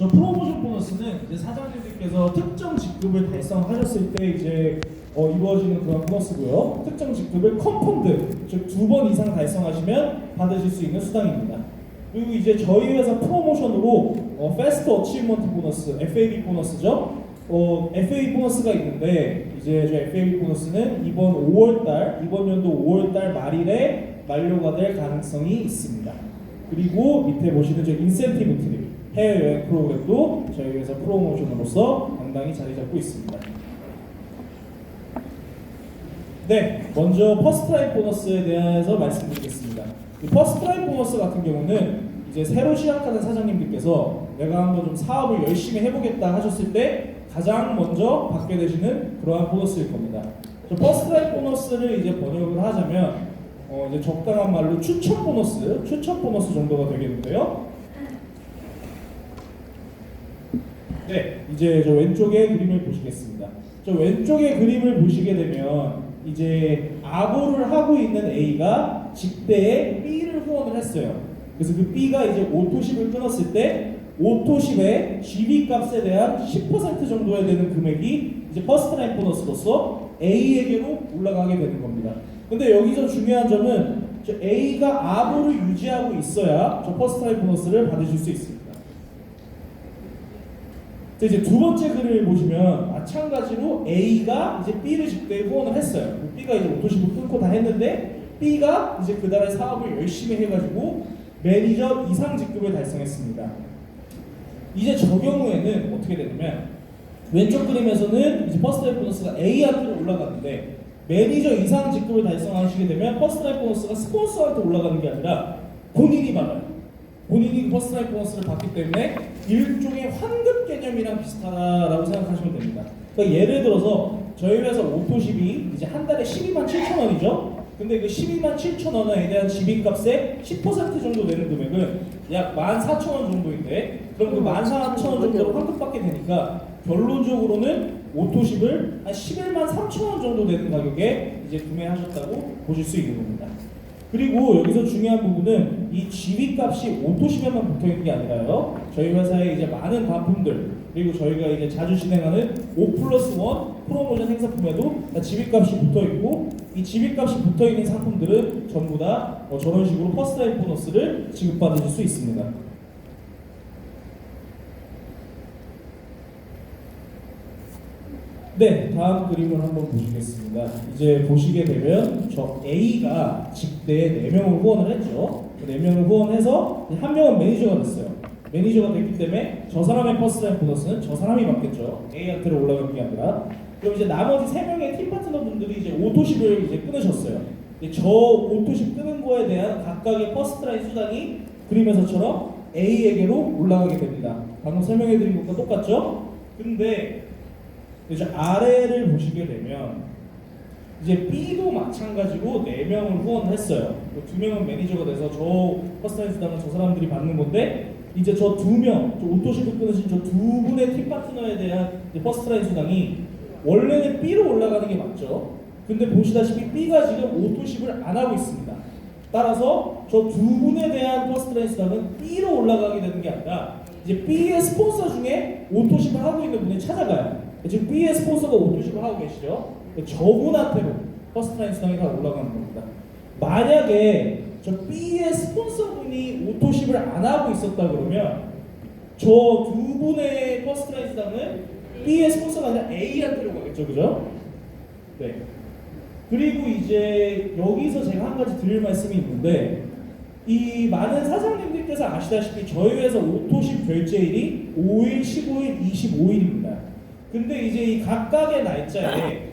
저 프로모션 보너스는 이제 사장님들께서 특정 직급을 달성하셨을 때 이제 이루어지는 그런 보너스고요. 특정 직급을 컴파운드, 즉 2번 이상 달성하시면 받으실 수 있는 수당입니다. 그리고 이제 저희 회사 프로모션으로 패스트 어치먼트 보너스, FAB 보너스죠. FAB 보너스가 있는데 이제 저 FAB 보너스는 이번 연도 5월달 말일에 만료가 될 가능성이 있습니다. 그리고 밑에 보시는 저 인센티브 트립, 해외여행 프로그램도 저희 회사 프로모션으로서 당당히 자리 잡고 있습니다. 네, 먼저 퍼스트라인 보너스에 대해서 말씀드리겠습니다. 이 퍼스트라인 보너스 같은 경우는 이제 새로 시작하는 사장님들께서 내가 한번 좀 사업을 열심히 해보겠다 하셨을 때 가장 먼저 받게 되시는 그러한 보너스일 겁니다. 퍼스트라인 보너스를 이제 번역을 하자면 이제 적당한 말로 추천 보너스 정도가 되겠는데요. 네, 이제 저 왼쪽에 그림을 보시겠습니다. 저 왼쪽에 그림을 보시게 되면 이제 아보를 하고 있는 A가 직대에 B를 후원을 했어요. 그래서 그 B가 이제 오토십을 끊었을 때 오토십의 GB 값에 대한 10% 정도에 되는 금액이 이제 퍼스트라인 보너스로서 A에게로 올라가게 되는 겁니다. 근데 여기서 중요한 점은 저 A가 아보를 유지하고 있어야 저 퍼스트라인 보너스를 받으실 수 있습니다. 이제 두 번째 글을 보시면 마찬가지로 A가 이제 B를 직대에 후원을 했어요. B가 이제 오토십을 끊고 다 했는데 B가 이제 그달에 사업을 열심히 해가지고 매니저 이상 직급을 달성했습니다. 이제 저 경우에는 어떻게 되냐면 왼쪽 그림에서는 이제 퍼스트라인 보너스가 A한테 올라가는데 매니저 이상 직급을 달성하시게 되면 퍼스트라인 보너스가 스폰서한테 올라가는 게 아니라 본인이 받아요. 본인이 퍼스트라인 보너스를 받기 때문에 일종의 환급 개념이랑 비슷하다라고 생각하시면 됩니다. 그러니까 예를 들어서 저희 회사 오토십이 이제 한 달에 12만 7천 원이죠. 근데 그 12만 7천 원에 대한 지빈값의 10% 정도 되는 금액은 약 14,000원 정도인데 그럼 그 14,000원 정도로 환급받게 되니까 결론적으로는 오토십을 한 11만 3천 원 정도 되는 가격에 이제 구매하셨다고 보실 수 있는 겁니다. 그리고 여기서 중요한 부분은 이 지위값이 오토십에만 붙어 있는 게 아니라요. 저희 회사에 이제 많은 반품들 그리고 저희가 이제 자주 진행하는 5+1 프로모션 행사품에도 지위값이 붙어 있고 이 지위값이 붙어 있는 상품들은 전부 다 저런 식으로 퍼스트라인 보너스를 지급받으실 수 있습니다. 네, 다음 그림을 한번 보시겠습니다. 이제 보시게 되면 저 A가 직대에 4명을 후원을 했죠. 4명을 후원해서 한 명은 매니저가 됐어요. 매니저가 됐기 때문에 저 사람의 퍼스트라인 보너스는 저 사람이 받겠죠. A한테로 올라가는 게 아니라. 그럼 이제 나머지 3명의 팀 파트너 분들이 이제 오토십을 이제 끊으셨어요. 저 오토십 끊은 거에 대한 각각의 퍼스트라인 수당이 그림에서처럼 A에게로 올라가게 됩니다. 방금 설명해 드린 것과 똑같죠? 근데 이제 아래를 보시게 되면 이제 B도 마찬가지로 4명을 후원을 했어요. 2명은 매니저가 돼서 저 퍼스트라인 수당은 저 사람들이 받는 건데 이제 저 2명, 저 오토십을 끊으신 저 2분의 팀 파트너에 대한 퍼스트라인 수당이 원래는 B로 올라가는 게 맞죠. 근데 보시다시피 B가 지금 오토십을 안 하고 있습니다. 따라서 저 2분에 대한 퍼스트라인 수당은 B로 올라가게 되는 게 아니라 이제 B의 스폰서 중에 오토십을 하고 있는 분이 찾아가요. 지금 B의 스폰서가 오토십을 하고 계시죠? 저분한테로 퍼스트라인 수당이 다 올라가는 겁니다. 만약에 저 B의 스폰서분이 오토십을 안 하고 있었다 그러면 저 2분의 퍼스트라인 수당은 B의 스폰서가 아니라 A한테로 가겠죠, 그죠? 네. 그리고 이제 여기서 제가 한 가지 드릴 말씀이 있는데 이 많은 사장님들께서 아시다시피 저희 회사 오토십 결제일이 5일, 15일, 25일입니다. 근데 이제 이 각각의 날짜에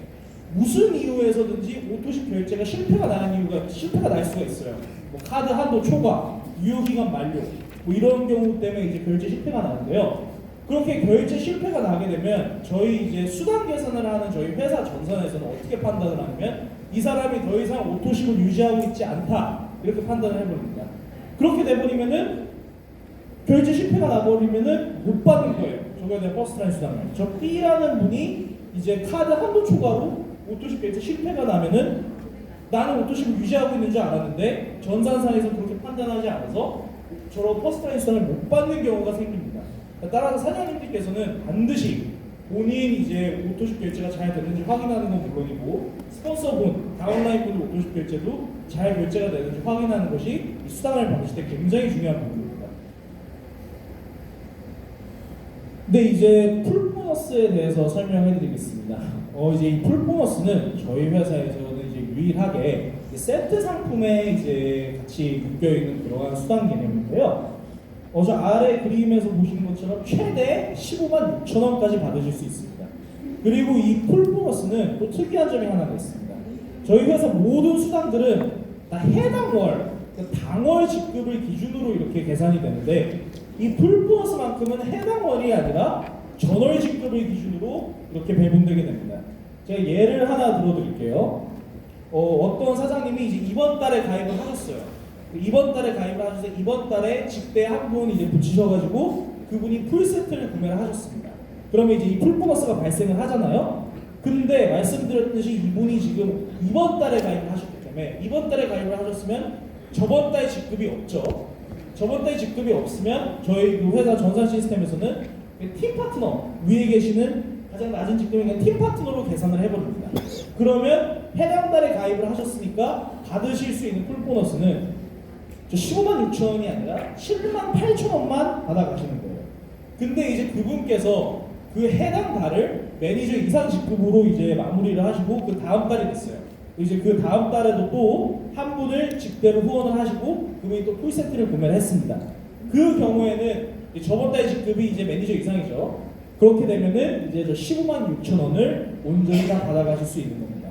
무슨 이유에서든지 오토십 결제가 실패가 날 수가 있어요. 뭐 카드 한도 초과, 유효기간 만료, 뭐 이런 경우 때문에 이제 결제 실패가 나는데요. 그렇게 결제 실패가 나게 되면 저희 이제 수당 계산을 하는 저희 회사 전선에서는 어떻게 판단을 하냐면 이 사람이 더 이상 오토십을 유지하고 있지 않다 이렇게 판단을 해버립니다. 그렇게 돼버리면은 결제 실패가 나버리면은 못 받는 거예요. 저거에 대한 퍼스트라인 수당을. 저 B라는 분이 이제 카드 한도 초과로 오토십 결제 실패가 나면은 나는 오토십을 유지하고 있는 줄 알았는데 전산상에서 그렇게 판단하지 않아서 저런 퍼스트라인 수당을 못 받는 경우가 생깁니다. 따라서 사장님들께서는 반드시 본인 이제 오토십 결제가 잘 되는지 확인하는 건 물론이고 스폰서분, 다운라인분들 오토십 결제도 잘 결제가 되는지 확인하는 것이 이 수당을 받으실 때 굉장히 중요한 부분입니다. 네, 이제 풀보너스에 대해서 설명해드리겠습니다. 이제 이 풀보너스는 저희 회사에서는 이제 유일하게 세트 상품에 이제 같이 묶여 있는 그러한 수당 개념인데요. 저 아래 그림에서 보시는 것처럼 최대 15만 6천 원까지 받으실 수 있습니다. 그리고 이 풀보너스는 또 특이한 점이 하나가 있습니다. 저희 회사 모든 수당들은 다 해당 월, 당월 지급을 기준으로 이렇게 계산이 되는데 이 풀보너스만큼은 해당 월이 아니라 전월 지급을 기준으로 이렇게 배분되게 됩니다. 제가 예를 하나 들어드릴게요. 어떤 사장님이 이제 이번 달에 가입을 하셨어요. 이번 달에 가입을 하셔서 이번 달에 직대 한 분 이제 붙이셔가지고 그분이 풀 세트를 구매를 하셨습니다. 그러면 이제 이 풀보너스가 발생을 하잖아요. 근데 말씀드렸듯이 이분이 지금 이번 달에 가입을 하셨기 때문에 이번 달에 가입을 하셨으면 저번 달 지급이 없죠. 저번 달 지급이 없으면 저희 그 회사 전산 시스템에서는 팀 파트너 위에 계시는 가장 낮은 직급이니까 팀 파트너로 계산을 해버립니다. 그러면 해당 달에 가입을 하셨으니까 받으실 수 있는 풀보너스는 15만 6천 원이 아니라 7만 8천 원만 받아가시는 거예요. 근데 이제 그분께서 그 해당 달을 매니저 이상 직급으로 이제 마무리를 하시고 그 다음 달이 됐어요. 이제 그 다음 달에도 또 한 분을 직대로 후원을 하시고 그분이 또 풀세트를 구매를 했습니다. 그 경우에는 저번 달 직급이 이제 매니저 이상이죠. 그렇게 되면은 이제 저 15만 6천 원을 온전히 다 받아가실 수 있는 겁니다.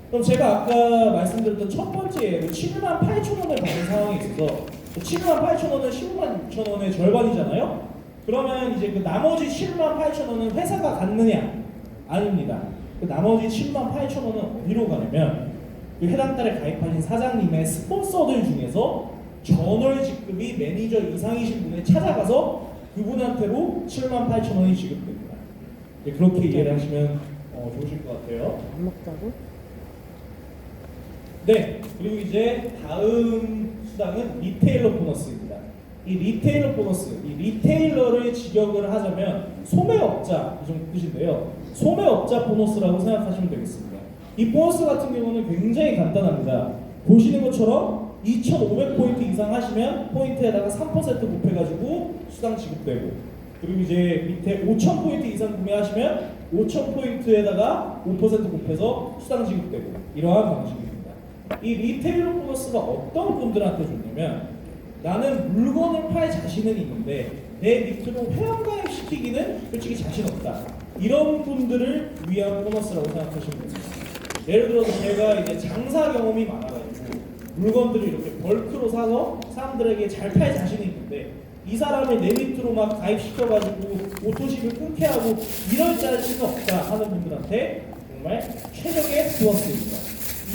그럼 제가 아까 말씀드렸던 첫 번째 7만 8천 원을 받는 상황이 있어서 7만 8천 원은 15만 6천 원의 절반이잖아요. 그러면 이제 그 나머지 7만 8천 원은 회사가 갖느냐? 아닙니다. 그 나머지 7만 8천 원은 어디로 가냐면 그 해당 달에 가입하신 사장님의 스폰서들 중에서 전월 직급이 매니저 이상이신 분에 찾아가서 그분한테로 7만 8천 원이 지급됩니다. 그렇게 이해를 하시면 좋으실 것 같아요. 안 먹자고? 네, 그리고 이제 다음 수당은 리테일러 보너스입니다. 이 리테일러 보너스, 이 리테일러를 직역을 하자면 소매업자 이 정도 뜻인데요. 소매업자 보너스라고 생각하시면 되겠습니다. 이 보너스 같은 경우는 굉장히 간단합니다. 보시는 것처럼 2,500포인트 이상 하시면 포인트에다가 3% 곱해가지고 수당 지급되고, 그리고 이제 밑에 5,000포인트 이상 구매하시면 5,000포인트에다가 5% 곱해서 수당 지급되고, 이러한 방식입니다. 이 리테일러 보너스가 어떤 분들한테 좋냐면, 나는 물건을 팔 자신은 있는데 내 밑으로 회원가입 시키기는 솔직히 자신 없다, 이런 분들을 위한 보너스라고 생각하시면 됩니다. 예를 들어서 제가 이제 장사 경험이 많아가지고 물건들을 이렇게 벌크로 사서 사람들에게 잘 팔 자신이 있는데 이 사람을 내 밑으로 막 가입시켜가지고 오토십을 끊게 하고 이럴 자신은 없다 하는 분들한테 정말 최적의 보너스입니다.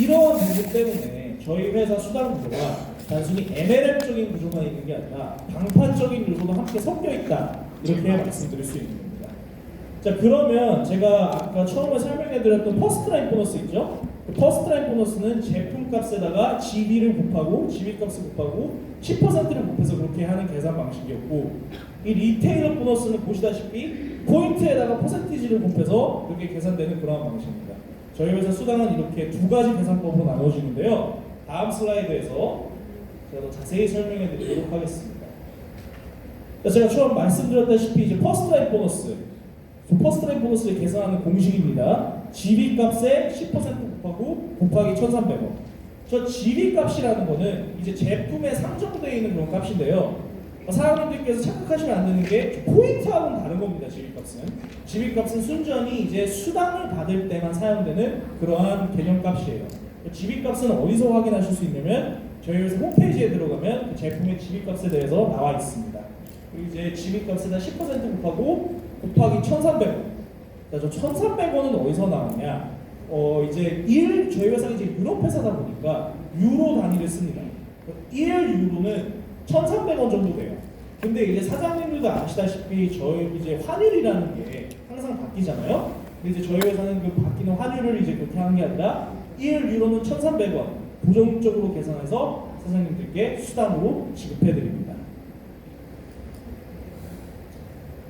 이러한 부분 때문에 저희 회사 수당 구조가 단순히 MLM적인 구조만 있는 게 아니라 방판적인 요소도 함께 섞여 있다, 이렇게 말씀드릴 수 있는 겁니다. 자, 그러면 제가 아까 처음에 설명해드렸던 퍼스트라인 보너스 있죠? 그 퍼스트라인 보너스는 제품값에다가 GB를 곱하고 GB값을 곱하고 10%를 곱해서 그렇게 하는 계산 방식이었고, 이 리테일러 보너스는 보시다시피 포인트에다가 퍼센티지를 곱해서 그렇게 계산되는 그런 방식입니다. 저희 회사 수당은 이렇게 두 가지 계산법으로 나눠지는데요. 다음 슬라이드에서 제가 더 자세히 설명해 드리도록 하겠습니다. 제가 처음 말씀드렸다시피 이제 퍼스트라인 보너스, 퍼스트라인 보너스를 계산하는 공식입니다. GB 값에 10% 곱하고 곱하기 1,300원. 저 GB 값이라는 거는 이제 제품에 상정되어 있는 그런 값인데요. 사장님들께서 착각하시면 안 되는 게 포인트하고는 다른 겁니다. GB 값은. GB 값은 순전히 이제 수당을 받을 때만 사용되는 그러한 개념 값이에요. GB 값은 어디서 확인하실 수 있냐면 저희 회사 홈페이지에 들어가면 그 제품의 GB 값에 대해서 나와 있습니다. 그리고 이제 GB 값에다 10% 곱하고 곱하기 1,300원. 저 1,300원은 어디서 나왔냐? 저희 회사가 이제 유럽 회사다 보니까 유로 단위를 씁니다. 1유로는 1,300원 정도 돼요. 근데 이제 사장님들도 아시다시피 저희 이제 환율이라는 게 항상 바뀌잖아요. 근데 이제 저희 회사는 그 바뀌는 환율을 이제 그렇게 하는 게 아니라 1유로는 1,300원 고정적으로 계산해서 사장님들께 수당으로 지급해 드립니다.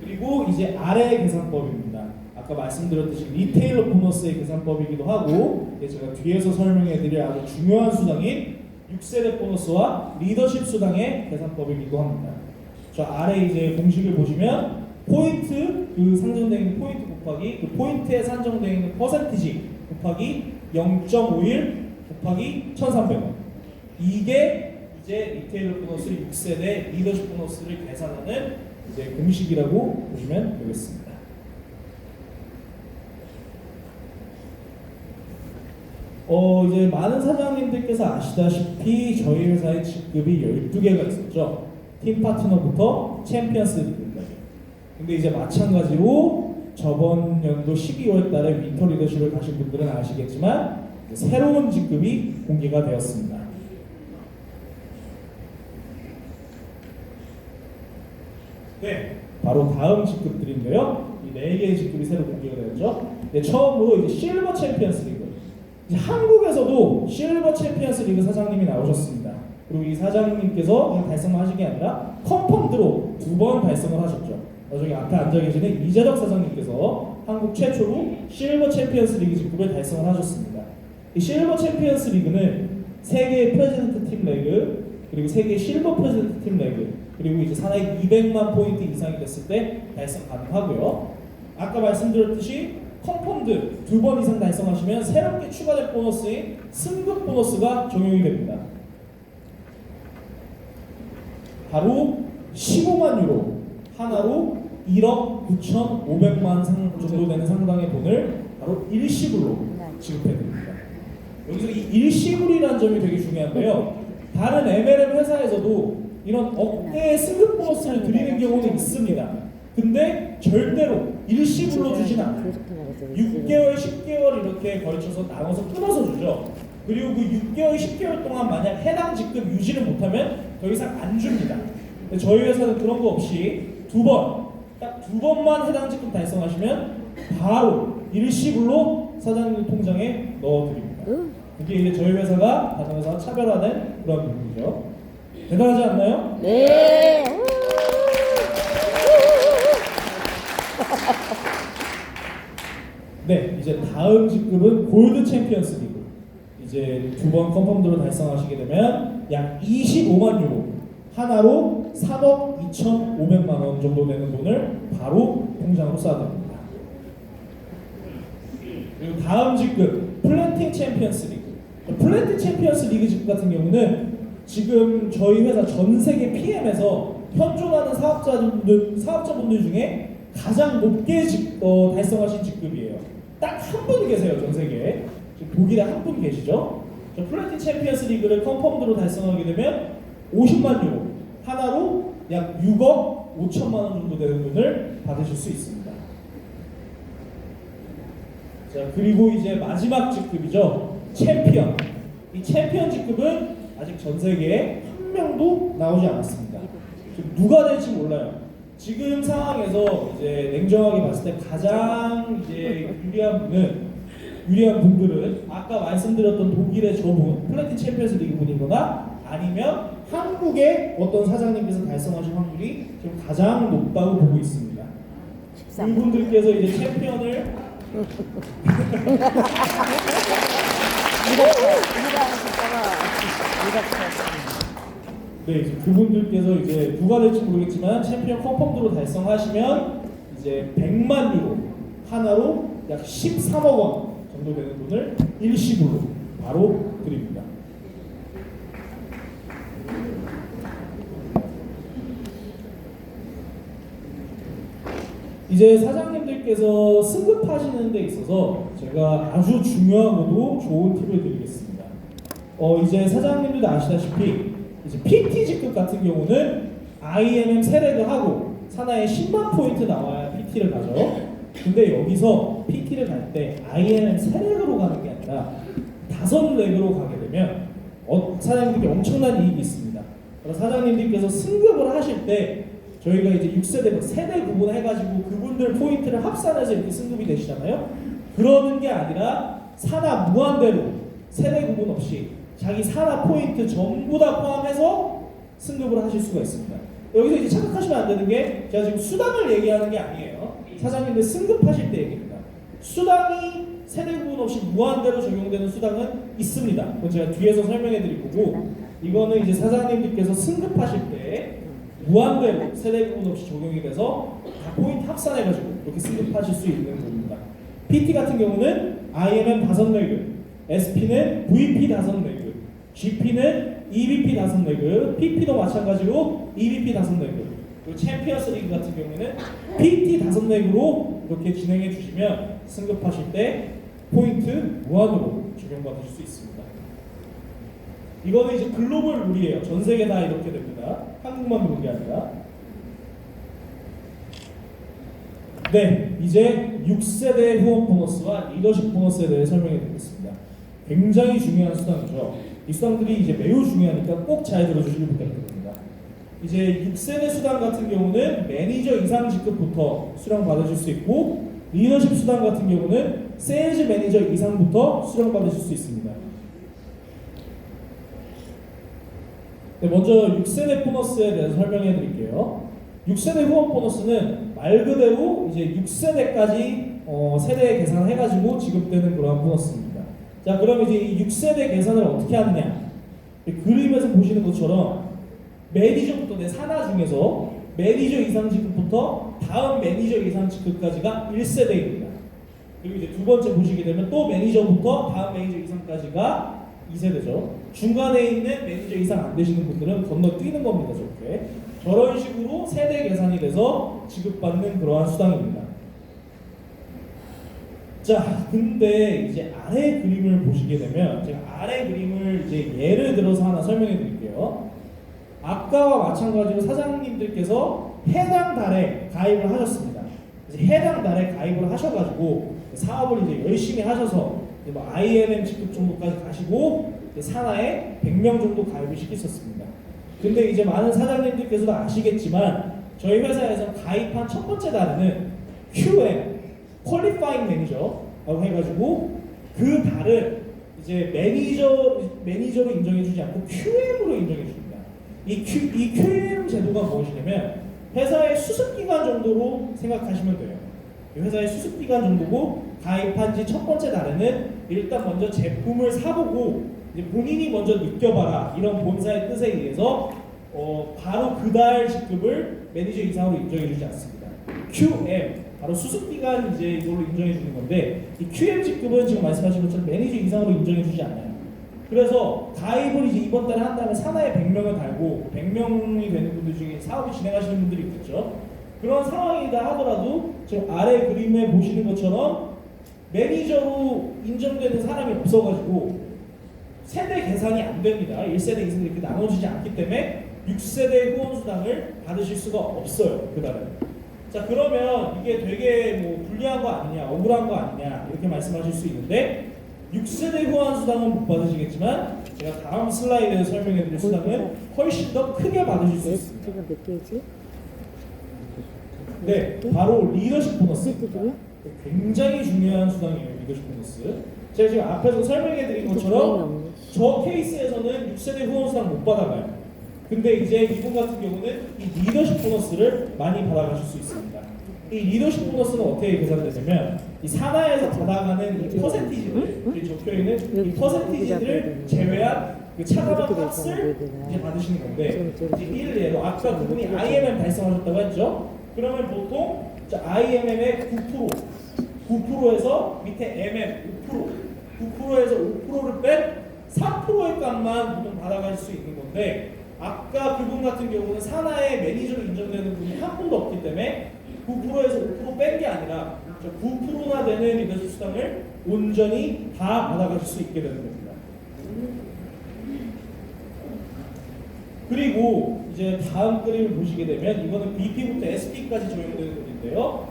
그리고 이제 아래 계산법입니다. 아까 말씀드렸듯이 리테일러 보너스의 계산법이기도 하고 제가 뒤에서 설명해드릴 아주 중요한 수당인 6세대 보너스와 리더십 수당의 계산법이기도 합니다. 저 아래 이제 공식을 보시면 포인트, 그 상정되어 있는 포인트 곱하기 그 포인트에 산정되어 있는 퍼센티지 곱하기 0.51 곱하기 1,300원, 이게 이제 리테일러 보너스 6세대 리더십 보너스를 계산하는 이제 공식이라고 보시면 되겠습니다. 이제 많은 사장님들께서 아시다시피 저희 회사의 직급이 12개가 있었죠. 팀 파트너부터 챔피언스 리그까지. 근데 이제 마찬가지로 저번 연도 12월 달에 윈터 리더십을 가신 분들은 아시겠지만 새로운 직급이 공개가 되었습니다. 네, 바로 다음 직급들인데요. 이 4개의 직급이 새로 공개가 되었죠. 네, 처음으로 이제 실버 챔피언스 리그. 이제 한국에서도 실버 챔피언스 리그 사장님이 나오셨습니다. 그리고 이 사장님께서 그냥 달성만 하신 게 아니라 컨펌드로 2번 달성을 하셨죠. 저기 앞에 앉아 계시는 이재덕 사장님께서 한국 최초로 실버 챔피언스 리그 직급을 달성을 하셨습니다. 이 실버 챔피언스 리그는 3개의 프레젠트 팀 레그, 그리고 3개의 실버 프레젠트 팀 레그, 그리고 이제 사나이 200만 포인트 이상이 됐을 때 달성 가능하고요. 아까 말씀드렸듯이 컨펌드 2번 이상 달성하시면 새롭게 추가된 보너스인 승급 보너스가 적용이 됩니다. 바로 15만 유로, 하나로 1억 9,500만 정도 되는 상당의 돈을 바로 일시불로 지급해드립니다. 여기서 이 일시불이라는 점이 되게 중요한데요. 다른 MLM 회사에서도 이런 억대의 승급 보너스를 드리는 경우는 있습니다. 근데 절대로 일시불로 주진 않아요. 6개월, 10개월 이렇게 걸쳐서 나눠서 끊어서 주죠. 그리고 그 6개월, 10개월 동안 만약 해당 직급 유지를 못하면 더 이상 안 줍니다. 근데 저희 회사는 그런 거 없이 2번, 딱 2번만 해당 직급 달성하시면 바로 일시불로 사장님 통장에 넣어드립니다. 그게 이제 저희 회사가 다른 회사와 차별화된 그런 부분이죠. 대단하지 않나요? 네. 네, 이제 다음 직급은 골드 챔피언스 리그. 이제 2번 컨펌드로 달성하시게 되면 약 25만 유로, 하나로 3억 2,500만 원 정도 되는 돈을 바로 통장으로 쏴드립니다. 그리고 다음 직급 플랜팅 챔피언스 리그. 플랜팅 챔피언스 리그 직급 같은 경우는 지금 저희 회사 전 세계 PM에서 현존하는 사업자분들 중에 가장 높게 달성하신 직급이에요. 딱 한 분 계세요, 전 세계에. 지금 독일에 한 분 계시죠? 저 플래팅 챔피언스 리그를 컨펌드로 달성하게 되면 50만 유로, 하나로 약 6억 5천만 원 정도 되는 돈을 받으실 수 있습니다. 자, 그리고 이제 마지막 직급이죠. 챔피언. 이 챔피언 직급은 아직 전 세계에 한 명도 나오지 않았습니다. 누가 될지 몰라요. 지금 상황에서 이제 냉정하게 봤을 때 가장 이제 유리한 분들은 아까 말씀드렸던 독일의 저분 플래팅 챔피언스 리그 분이거나 아니면 한국의 어떤 사장님께서 달성하신 확률이 지금 가장 높다고 보고 있습니다. 이분들께서 이제 챔피언을 네, 이제 그분들께서 이제 누가 될지 모르겠지만 챔피언 컨펌드로 달성하시면 이제 100만 유로, 하나로 약 13억 원 정도 되는 돈을 일시불로 바로 드립니다. 이제 사장님들께서 승급하시는 데 있어서 제가 아주 중요하고도 좋은 팁을 드리겠습니다. 이제 사장님들도 아시다시피 이제 PT 직급 같은 경우는 IMM 세례를 하고 사나이에 10만 포인트 나와야 PT를 가죠. 근데 여기서 PT를 갈 때 IMM 세례로 가는 게 아니라 5렉으로 가게 되면 사장님들께 엄청난 이익이 있습니다. 그래서 사장님들께서 승급을 하실 때 저희가 이제 6세대, 세대 구분해가지고 그분들 포인트를 합산해서 이렇게 승급이 되시잖아요. 그러는 게 아니라 산하 무한대로 세대 구분 없이 자기 산하 포인트 전부 다 포함해서 승급을 하실 수가 있습니다. 여기서 이제 착각하시면 안 되는 게 제가 지금 수당을 얘기하는 게 아니에요. 사장님들 승급하실 때 얘기입니다. 수당이 세대 구분 없이 무한대로 적용되는 수당은 있습니다. 그건 제가 뒤에서 설명해 드릴 거고, 이거는 이제 사장님들께서 승급하실 때 무한대로 세대 구분 없이 적용이 돼서 다 포인트 합산해가지고 이렇게 승급하실 수 있는 겁니다. PT 같은 경우는 IMM 5레그, SP는 VP 5레그, GP는 EVP 5레그, PP도 마찬가지로 EVP 5레그, 그리고 챔피언스 리그 같은 경우에는 PT 5레그로 이렇게 진행해 주시면 승급하실 때 포인트 무한으로 적용받으실 수 있습니다. 이거는 이제 글로벌 룰이에요. 전 세계 다 이렇게 됩니다. 한국만 그런 게 아니라. 네, 이제 6세대 후원 보너스와 리더십 보너스에 대해 설명해 드리겠습니다. 굉장히 중요한 수당이죠. 이 수당들이 이제 매우 중요하니까 꼭 잘 들어주시길 부탁드립니다. 이제 6세대 수당 같은 경우는 매니저 이상 직급부터 수령 받으실 수 있고, 리더십 수당 같은 경우는 세일즈 매니저 이상부터 수령 받으실 수 있습니다. 네, 먼저 6세대 보너스에 대해서 설명해 드릴게요. 6세대 후원 보너스는 말 그대로 이제 6세대까지 세대 계산해가지고 지급되는 그런 보너스입니다. 자, 그럼 이제 이 6세대 계산을 어떻게 하느냐? 그림에서 보시는 것처럼 매니저부터, 내 산하 중에서 매니저 이상 직급부터 다음 매니저 이상 직급까지가 1세대입니다. 그리고 이제 두 번째 보시게 되면 또 매니저부터 다음 매니저 이상까지가 2세대죠. 중간에 있는 매니저 이상 안 되시는 분들은 건너뛰는 겁니다. 저렇게. 저런 식으로 세대 계산이 돼서 지급받는 그러한 수당입니다. 자, 근데 이제 아래 그림을 보시게 되면, 제가 아래 그림을 이제 예를 들어서 하나 설명해 드릴게요. 아까와 마찬가지로 사장님들께서 해당 달에 가입을 하셨습니다. 이제 해당 달에 가입을 하셔가지고 사업을 이제 열심히 하셔서 이제 뭐 IMM 직급 정도까지 가시고 산하에 100명 정도 가입을 시켰었습니다. 근데 이제 많은 사장님들께서도 아시겠지만 저희 회사에서 가입한 첫 번째 달에는 QM, 퀄리파잉 매니저라고 해가지고 그 달을 이제 매니저로 인정해주지 않고 QM으로 인정해줍니다. 이 QM 제도가 무엇이냐면 회사의 수습기간 정도로 생각하시면 돼요. 회사의 수습기간 정도고, 가입한 지 첫 번째 달에는 일단 먼저 제품을 사보고 이제 본인이 먼저 느껴봐라, 이런 본사의 뜻에 의해서 바로 그 달 직급을 매니저 이상으로 인정해주지 않습니다. QM, 바로 수습기간 이제 이걸로 인정해주는 건데, 이 QM 직급은 지금 말씀하신 것처럼 매니저 이상으로 인정해주지 않아요. 그래서 가입을 이제 이번 달에 한 다음에 산하에 100명을 달고 100명이 되는 분들 중에 사업을 진행하시는 분들이 있겠죠. 그런 상황이다 하더라도 지금 아래 그림에 보시는 것처럼 매니저로 인정되는 사람이 없어가지고 세대 계산이 안 됩니다. 1세대, 2세대 이렇게 나눠지지 않기 때문에 6세대 후원수당을 받으실 수가 없어요. 그 달에. 자, 그러면 이게 되게 뭐 불리한 거 아니냐, 억울한 거 아니냐 이렇게 말씀하실 수 있는데, 6세대 후원 수당은 못 받으시겠지만 제가 다음 슬라이드에서 설명해 드릴 수당은 훨씬 더 크게 받으실 수 있습니다. SP가 몇 개지? 네, 바로 리더십 보너스입니다. 굉장히 중요한 수당이에요, 리더십 보너스. 제가 지금 앞에서 설명해 드린 것처럼 저 케이스에서는 6세대 후원 수당 못 받아가요. 근데 이제 이분 같은 경우는 이 리더십 보너스를 많이 받아가실 수 있습니다. 이 리더십 보너스는 어떻게 계산되냐면, 이 산하에서 받아가는 이 퍼센티지들, 여기 적혀있는 이 퍼센티지들을 제외한 그 차감한 값을 이제 받으시는 건데, 이제 1예로 아까 그분이 IMM 달성하셨다고 했죠? 그러면 보통 IMM의 9%에서 밑에 MM 9%에서 5%를 뺀 4%의 값만 보통 받아갈 수 있는 건데, 아까 그분 같은 경우는 산하에 매니저로 인정되는 분이 한 분도 없기 때문에 9%에서 5% 뺀 게 아니라 9%나 되는 리더십 수당을 온전히 다 받아가실 수 있게 되는 겁니다. 그리고 이제 다음 그림을 보시게 되면, 이거는 VP부터 SP까지 적용되는 건데요.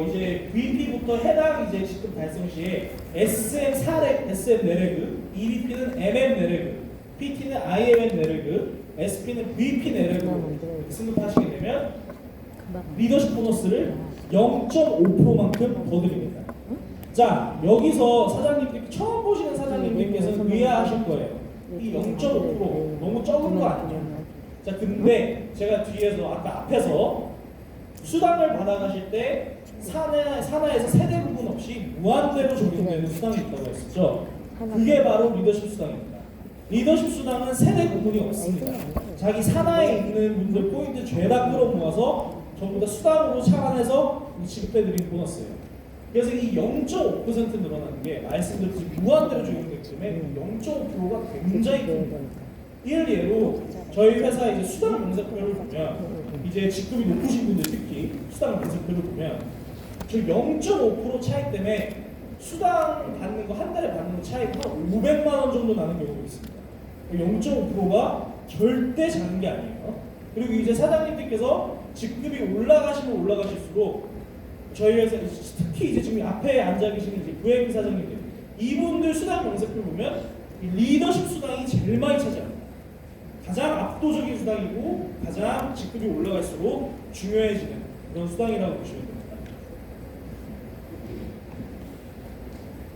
이제 VP부터 해당 이제 직급 달성 시에 SM 4레그, EVP는 MM 내레그, PT는 IMM 내레그, SP는 VP 내레그로 승급하시게 되면 리더십 보너스를 0.5%만큼 더 드립니다. 자, 여기서 사장님들, 처음 보시는 사장님들께서는 의아하실 거예요. 이 0.5% 너무 적은 거 아니냐? 자, 근데 제가 뒤에서 아까 앞에서 수당을 받아가실 때 산하에서 세대 구분 없이 무한대로 적용되는 수당이 있다고 했었죠. 그게 바로 리더십 수당입니다. 리더십 수당은 세대 구분이 없습니다. 자기 산하에 있는 분들 포인트 죄다 끌어모아서 전부 다 수당으로 차관해서 지급해드리는 보너스예요. 그래서 이 0.5% 늘어나는 게 말씀드렸듯이 무한대로 적용되기 때문에 0.5%가 굉장히 큽니다. 예로 저희 회사 이제 수당 명세표를 보면 이제 직급이 높으신 분들 특히 수당 명세표를 보면 저 0.5% 차이 때문에 수당 받는 거 한 달에 받는 거 차이가 한 500만 원 정도 나는 경우가 있습니다. 0.5%가 절대 작은 게 아니에요. 그리고 이제 사장님들께서 직급이 올라가시면 올라가실수록 저희 회사 특히 이제 지금 앞에 앉아 계시는 이제 VIP 사장님들 이분들 수당 명세표 보면 리더십 수당이 제일 많이 차지합니다. 가장 압도적인 수당이고 가장 직급이 올라갈수록 중요해지는 그런 수당이라고 보시면 됩니다.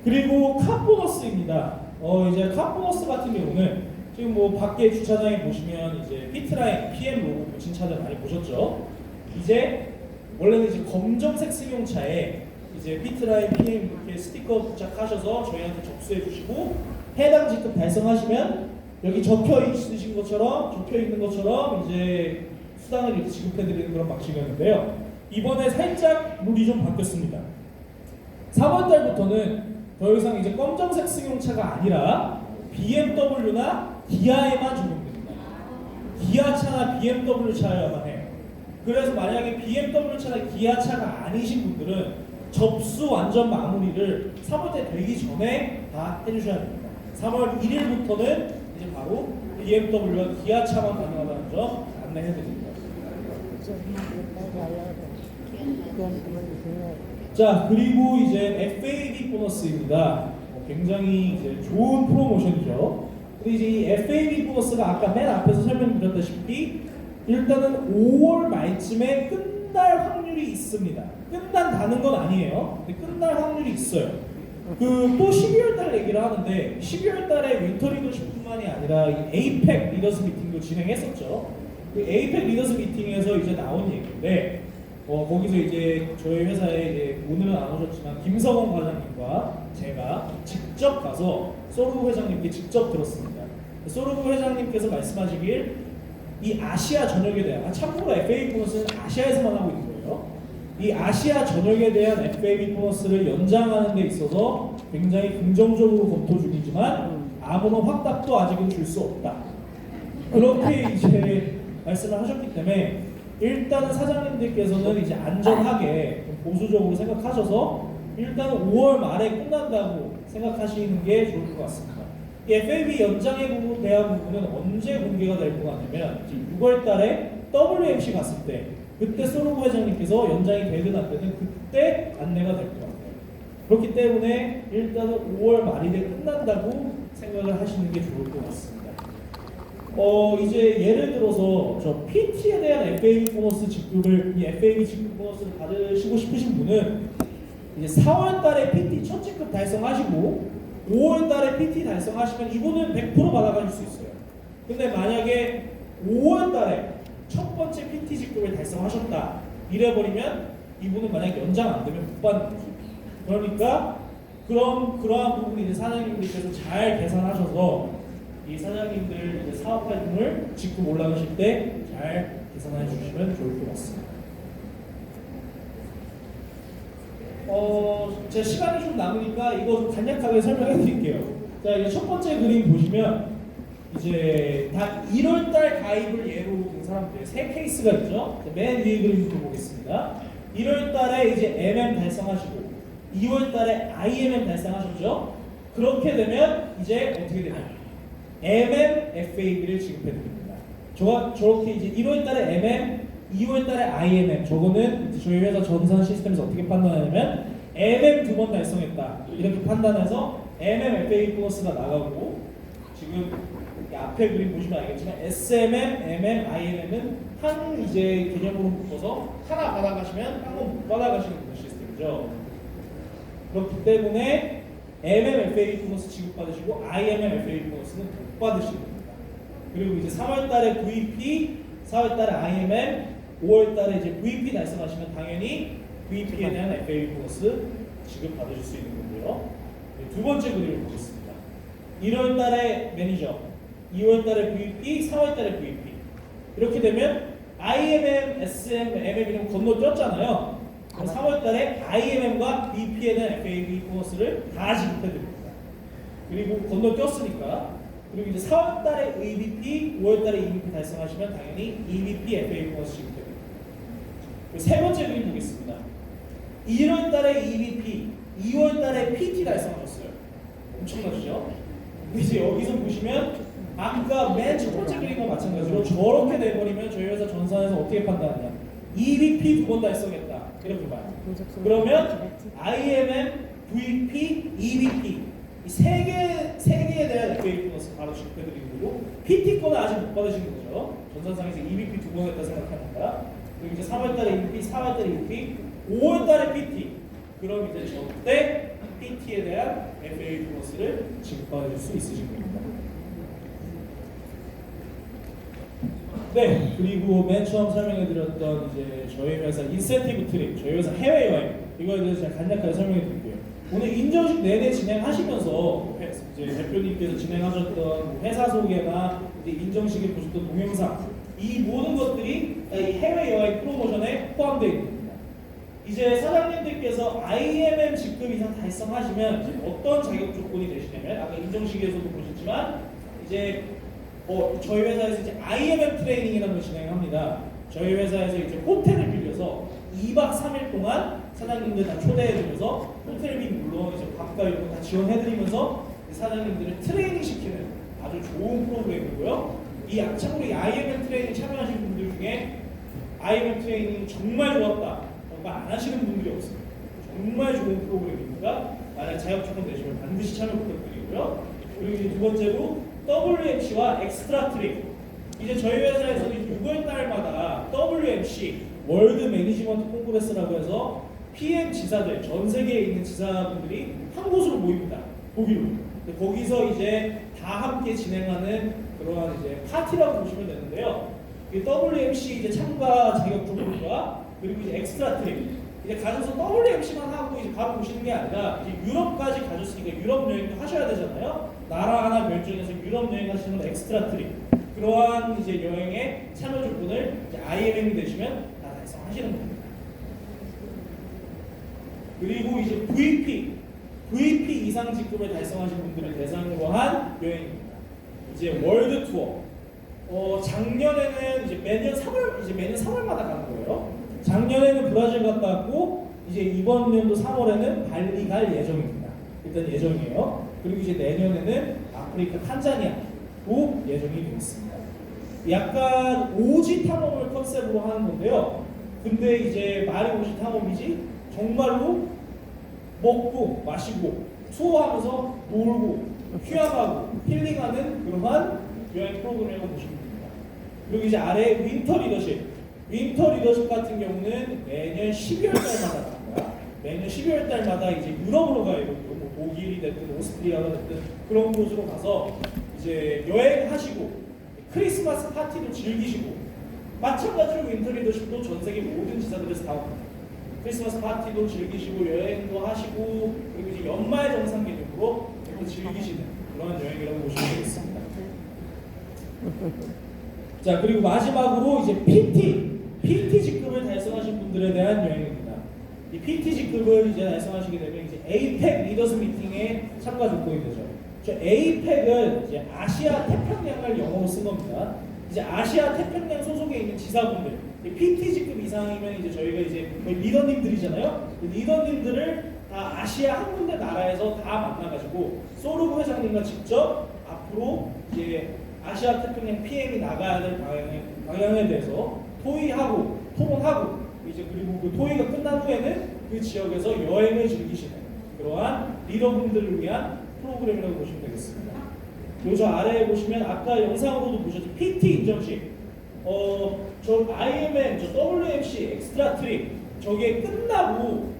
그리고 카보너스입니다. 이제 카보너스 같은 경우는 지금 뭐 밖에 주차장에 보시면 이제 피트라인 PM 로고 붙인 차들 많이 보셨죠? 이제 원래는 이제 검정색 승용차에 이제 피트라인 PM 이렇게 스티커 부착하셔서 저희한테 접수해 주시고 해당 직급 달성하시면 여기 적혀 있는 것처럼 이제 수당을 이렇게 지급해 드리는 그런 방식이었는데요. 이번에 살짝 룰이 좀 바뀌었습니다. 3월 달부터는 더 이상 이제 검정색 승용차가 아니라 BMW나 기아에만 적용됩니다. 기아차나 BMW 차여야만 해요. 그래서 만약에 BMW 차나 기아 차가 아니신 분들은 접수 완전 마무리를 3월달 되기 전에 다 해주셔야 됩니다. 3월 1일부터는 이제 바로 BMW와 기아 차만 가능하다는 점 안내해드립니다. 자, 그리고 이제 FAB 보너스입니다. 굉장히 이제 좋은 프로모션이죠. 근데 이제 이 FAB 보너스가 아까 맨 앞에서 설명드렸다시피 일단은 5월 말쯤에 끝날 확률이 있습니다. 끝난다는 건 아니에요. 근데 끝날 확률이 있어요. 또 12월 달 얘기를 하는데 12월 달에 윈터 리더십뿐만이 아니라 이 에이펙 리더스 미팅도 진행했었죠. 그 에이펙 리더스 미팅에서 이제 나온 얘기인데 거기서 이제 저희 회사에 이제 오늘은 안 오셨지만 김성원 과장님과 제가 직접 가서 소르브 회장님께 직접 들었습니다. 소르브 회장님께서 말씀하시길 이 아시아 전역에 대한 참고로 FA 보너스는 아시아에서만 하고 있는 거예요. 이 아시아 전역에 대한 FA 보너스를 연장하는 데 있어서 굉장히 긍정적으로 검토 중이지만 아무런 확답도 아직은 줄 수 없다. 그렇게 이제 말씀을 하셨기 때문에 일단은 사장님들께서는 이제 안전하게 좀 보수적으로 생각하셔서 일단은 5월 말에 끝난다고 생각하시는 게 좋을 것 같습니다. 이 FAB 연장에 대한 부분은 언제 공개가 될 것 같냐면 6월 달에 WMC 갔을 때 그때 소르브 회장님께서 연장이 되든 안 되든 그때 안내가 될 것 같아요. 그렇기 때문에 일단은 5월 말일에 끝난다고 생각을 하시는 게 좋을 것 같습니다. 이제 예를 들어서 저 PT에 대한 FAB 보너스 지급을 이 FAB 지급 보너스를 받으시고 싶으신 분은 이제 4월 달에 PT 첫 직급 달성하시고 5월 달에 PT 달성하시면 이분은 100% 받아가실 수 있어요. 근데 만약에 5월 달에 첫 번째 PT 직급을 달성하셨다 이래버리면 이분은 만약에 연장 안 되면 못 받는 거죠. 그러니까 그러한 부분이 이제 사장님들께서 잘 계산하셔서 이 사장님들 이제 사업 활동을 직급 올라가실 때 잘 계산해 주시면 좋을 것 같습니다. 제 시간이 좀 남으니까 이거 좀 간략하게 설명해 드릴게요. 자, 이제 첫 번째 그림 보시면 이제 다 1월달 가입을 예로 든 사람들 세 케이스가 있죠. 맨 위에 그림부터 보겠습니다. 1월달에 이제 MM 달성하시고 2월달에 IMM 달성하셨죠. 그렇게 되면 이제 어떻게 되나요? MMFAB를 지급해드립니다. 저렇게 이제 1월달에 MM, 2월달에 IMM 저거는 저희 회사 전산 시스템에서 어떻게 판단하냐면 MM 2번 달성했다 이렇게 판단해서 MMFA 보너스가 나가고 지금 앞에 그림 보시면 알겠지만 SMM, MM, IMM은 한 이제 개념으로 묶어서 하나 받아가시면 한 번 못 받아가시는 그런 시스템이죠. 그렇기 때문에 MMFA 보너스 지급받으시고 IMMFA 보너스는 못 받으시는 겁니다. 그리고 이제 3월달에 VP, 4월달에 IMM, 5월달에 이제 VP 달성하시면 당연히 VP에 대한 FA 보너스 지급 받으실 수 있는 건데요. 네, 두 번째 그림을 보겠습니다. 1월달에 매니저, 2월달에 VP, 4월달에 VP. 이렇게 되면 IMM, SM, MM이랑 건너뛰었잖아요. 그럼 3월달에 IMM과 VP에 대한 FA 보너스를 다 지급해드립니다. 그리고 건너뛰었으니까. 그리고 이제 4월달에 EVP, 5월달에 EVP 달성하시면 당연히 EVP FA 보너스 지급됩니다. 세 번째 그림 보겠습니다. 1월달에 EVP, 2월달에 PT 달성하셨어요. 엄청나시죠? 이제 여기서 보시면 아까 맨 첫 번째 그림과 마찬가지로 저렇게 돼버리면 저희 회사 전산에서 어떻게 판단하냐? EVP 두 번 달성했다. 이렇게 봐요. 그러면 IMM, VP, EVP 이 세 개에 대한 FA 보너스 바로 지급해드리는 거고 PT 거는 아직 못 받으신 거죠. 전산상에서 EVP 두 번 했다 생각합니다. 그리고 이제 3월달에 EVP, 4월달에 EVP, 5월달에 PT. 그럼 이제 저때 PT에 대한 FA 보너스를 지급받을 수 있으신 겁니다. 네, 그리고 맨 처음 설명해드렸던 이제 저희 회사 인센티브 트립, 저희 회사 해외 여행 이거에 대해서 제가 간략하게 설명해드릴게요. 오늘 인정식 내내 진행하시면서 이제 대표님께서 진행하셨던 회사 소개나 이제 인정식에 보셨던 동영상 이 모든 것들이 이 해외 여행 프로모션에 포함되어 있습니다. 이제 사장님들께서 IMM 직급 이상 달성하시면 이제 어떤 자격 조건이 되시냐면 아까 인정식에서도 보셨지만 이제 저희 회사에서 이제 IMM 트레이닝이라는 걸 진행합니다. 저희 회사에서 이제 호텔을 빌려서 2박 3일 동안 사장님들 다 초대해드려서 호텔비 물론 이제 밥과 이런 거 다 지원해드리면서 사장님들을 트레이닝 시키는 아주 좋은 프로그램이고요. 참고로 이 IMM 트레이닝 참여하시는 분들 중에 IMM 트레이닝 정말 좋았다, 정말 안 하시는 분들이 없습니다. 정말 좋은 프로그램입니다. 만약 자격 조건 되시면 반드시 참여 부탁드리고요. 그리고 이제 두 번째로 WMC와 엑스트라 트릭. 이제 저희 회사에서는 6월 달마다 WMC 월드 매니지먼트 콩그레스라고 해서 PM 지사들 전 세계에 있는 지사분들이 한 곳으로 모입니다. 독일로. 거기서 이제 다 함께 진행하는 그러한 이제 파티라고 보시면 되는데요. 이 WMC 이제 참가 자격 조건과 그리고 이제 엑스트라 트릭. 이제 가셔서 WMC만 하고 이제 바로 오시는 게 아니라 이제 유럽까지 가셨으니까 유럽 여행도 하셔야 되잖아요. 나라 하나 결정해서 유럽 여행 하시는 건 엑스트라 트릭. 그러한 이제 여행의 참여 조건을 이제 IMM이 되시면 다 달성하시는 겁니다. 그리고 이제 VP 이상 직급을 달성하신 분들을 대상으로 한 여행입니다. 이제 월드 투어. 작년에는 이제 매년 3월마다 가는 거예요. 작년에는 브라질 갔다 왔고 이제 이번 연도 3월에는 발리 갈 예정입니다. 일단 예정이에요. 그리고 이제 내년에는 아프리카 탄자니아도 예정이 되어 있습니다. 약간 오지 탐험을 컨셉으로 하는 건데요. 근데 이제 말이 오지 탐험이지 정말로 먹고 마시고 투어하면서 놀고 휴양하고 힐링하는 그러한 여행 프로그램이라고 보시면 됩니다. 그리고 이제 아래 윈터 리더십 같은 경우는 매년 12월 달마다 갑니다. 매년 12월 달마다 이제 유럽으로 가요. 뭐 독일이 됐든 오스트리아가 됐든 그런 곳으로 가서 이제 여행하시고 크리스마스 파티도 즐기시고 마찬가지로 윈터 리더십도 전 세계 모든 지사들에서 다 옵니다. 크리스마스 파티도 즐기시고 여행도 하시고 그리고 이제 연말 정상 개념으로 이렇게 즐기시는 그런 여행이라고 보시면 되겠습니다. 자, 그리고 마지막으로 이제 PT 직급을 달성하신 분들에 대한 여행입니다. 이 PT 직급을 이제 달성하시게 되면 이제 APEC 리더스 미팅에 참가 조건이 되죠. 저 APEC은 이제 아시아 태평양을 영어로 쓴 겁니다. 이제 아시아 태평양 소속에 있는 지사분들, PT 직급 이상이면 이제 저희가 이제 거의 리더님들이잖아요. 리더님들을 다 아시아 한 군데 나라에서 다 만나가지고 소르그 회장님과 직접 앞으로 이제 아시아 태평양 PM이 나가야 될 방향에 대해서 토의하고 토론하고 이제 그리고 그 토의가 끝난 후에는 그 지역에서 여행을 즐기시는 그러한 리더분들을 위한 프로그램이라고 보시면 되겠습니다. 그리고 저 아래에 보시면 아까 영상으로도 보셨죠. PT 인정식. 저 IMM, 저 WMC, 엑스트라 트립 저게 끝나고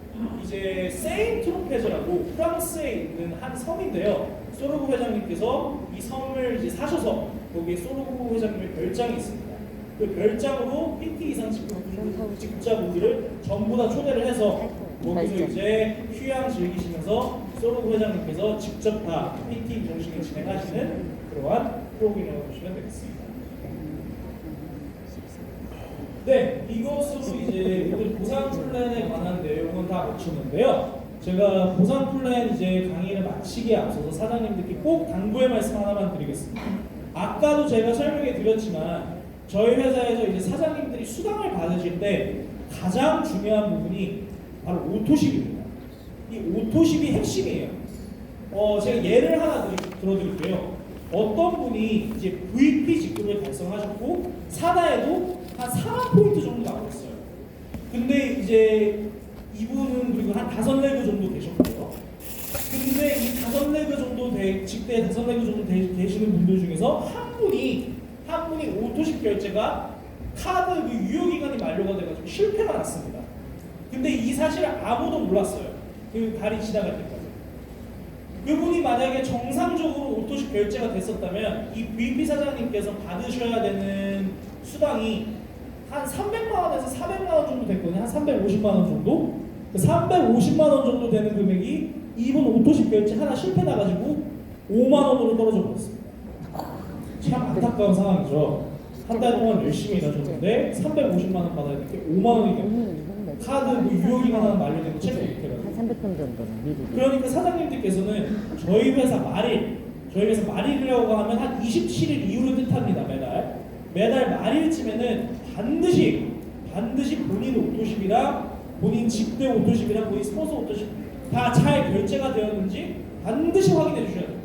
이제 세인트로페즈라고 프랑스에 있는 한 섬인데요. 소르그 회장님께서 이 섬을 이제 사셔서 거기에 소로구 회장님의 별장이 있습니다. 그 별장으로 PT 이상 직자분들을 전부 다 초대를 해서 거기서 이제 휴양 즐기시면서 소로구 회장님께서 직접 다 PT 임종식을 진행하시는 그러한 프로그램이라고 보시면 되겠습니다. 네, 이것으로 이제 오늘 보상 플랜에 관한 내용은 다 마쳤는데요. 제가 보상 플랜 이제 강의를 마치기에 앞서서 사장님들께 꼭 당부의 말씀 하나만 드리겠습니다. 아까도 제가 설명해 드렸지만 저희 회사에서 이제 사장님들이 수당을 받으실 때 가장 중요한 부분이 바로 오토십입니다. 이 오토십이 핵심이에요. 제가 예를 하나 들어드릴게요. 어떤 분이 이제 VP 직급을 달성하셨고 사다에도 한 4만 포인트 정도 나고 있어요. 근데 이제 이분은 그리고 한 5레그 정도 되셨고요. 근데 이 5레그 정도 직대 5레그 정도 되시는 분들 중에서 한 분이 오토십 결제가 카드 그 유효 기간이 만료가 돼가지고 실패가 났습니다. 근데 이 사실을 아무도 몰랐어요. 그 달이 지나갈 때까지. 그분이 만약에 정상적으로 오토십 결제가 됐었다면 이 VP 사장님께서 받으셔야 되는 수당이 한 300만 원에서 400만 원 정도 됐거든요. 한 350만 원 정도? 그 350만 원 정도 되는 금액이 이분 오토십 결제 하나 실패 나가지고 5만 원으로 떨어져 버렸습니다. 참 안타까운 상황이죠. 한 달 동안 열심히 일하셨는데 350만 원 받아야 될 게 5만 원이 됩니다. 카드 뭐 유효기간 하나 만료되고 체크 이렇게 해가지고. 한 300건 정도는 미리. 그러니까 사장님들께서는 저희 회사 말일이라고 하면 한 27일 이후를 뜻합니다. 매달 말일쯤에는 반드시 본인 오토십이랑 본인 직대 오토십이랑 본인 스폰서 오토십 다 잘 결제가 되었는지 반드시 확인해 주셔야 돼요.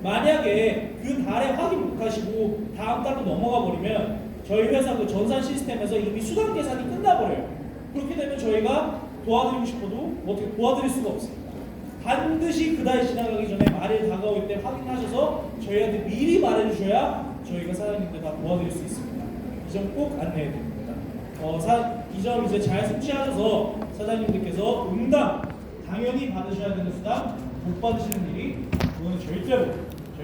만약에 그 달에 확인 못 하시고 다음 달로 넘어가 버리면 저희 회사 그 전산 시스템에서 이미 수당 계산이 끝나버려요. 그렇게 되면 저희가 도와드리고 싶어도 어떻게 도와드릴 수가 없습니다. 반드시 그 달이 지나가기 전에 말일 다가올 때 확인하셔서 저희한테 미리 말해주셔야 저희가 사장님들 다 도와드릴 수 있습니다. 이 점 꼭 안내해 드립니다. 이 점 이제 잘 숙지하셔서 사장님들께서 응당 당연히 받으셔야 되는 수당 못 받으시는 일이 그거는 절대로